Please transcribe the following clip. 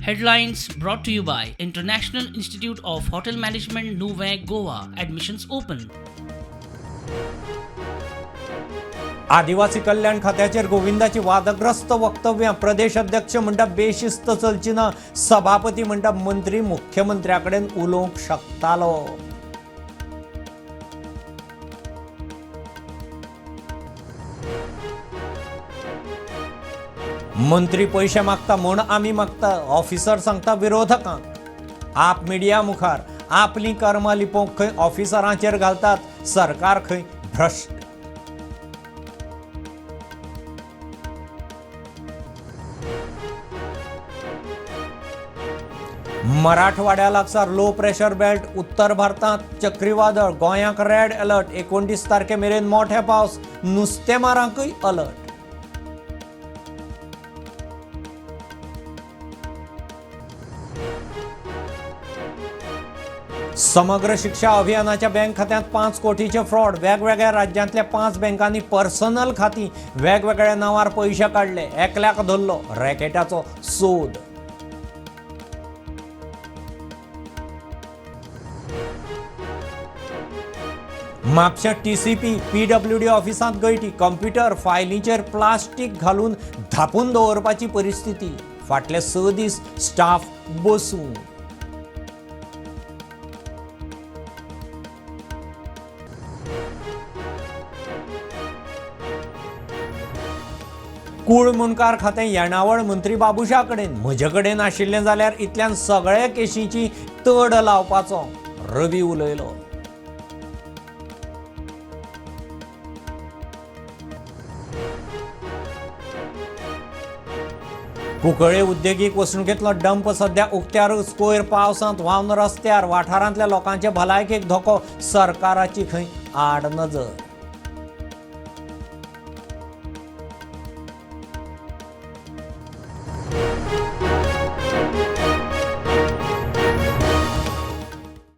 Headlines brought to you by International Institute of Hotel Management, Nuvei, Goa. Admissions open. आदिवासी कल्याण खात्याचेर गोविंदाची वादग्रस्त वक्तव्य. प्रदेश अध्यक्ष म्हणटा बेशिस्त चलची ना, सभापती म्हणटा मंत्री मुख्यमंत्र्याकडेन उलोवंक शकतालो. मंत्री पैसे मागता म्हण आमी मागता, ऑफिसर सांगता विरोधकांक. आप मिडिया मुखार आपली कर्मां लिपोवंक खंय ऑफिसरांचेर घालतात, सरकार खंय भ्रष्ट. मराठवाड्या लागसार लो प्रेशर बेल्ट, उत्तर भारतात चक्रीवादळ, गोंयाक रेड अलर्ट. 29 तारखे मेरेन मोठे पावस, नुस्तेमारांकय अलर्ट. समग्र शिक्षा अभियानाच्या बँक खात्यांत 5 कोटीचे फ्रॉड. वेगवेगळ्या राज्यांतल्या 5 बँकांनी पर्सनल खाती वेगवेगळ्या नांवार पैसे काढले. एकल्याक धरलो, रॅकेटाचो सोद. म्हापशा TCP PWD ऑफिसांत गळटी. कंप्युटर फायलींचेर प्लास्टीक घालून धापून दवरपाची परिस्थिती. फाटले 6 दीस स्टाफ बसून. कूळ मुणकार खातें येणावळ मंत्री बाबुशा कडेन. म्हजे कडेन आशिल्लें जाल्यार इतल्यान सगळे केशींची तड लावपाचो, रवी उलयलो. कुंकळे उद्देगीक वसणुकेंतलो डंप सध्या उक्त्यारूच. कोयर पावसांत व्हांवन रस्त्यार. वाठारांतल्या लोकांचे भलायकेक धोको, सरकाराची खंय आडनजर.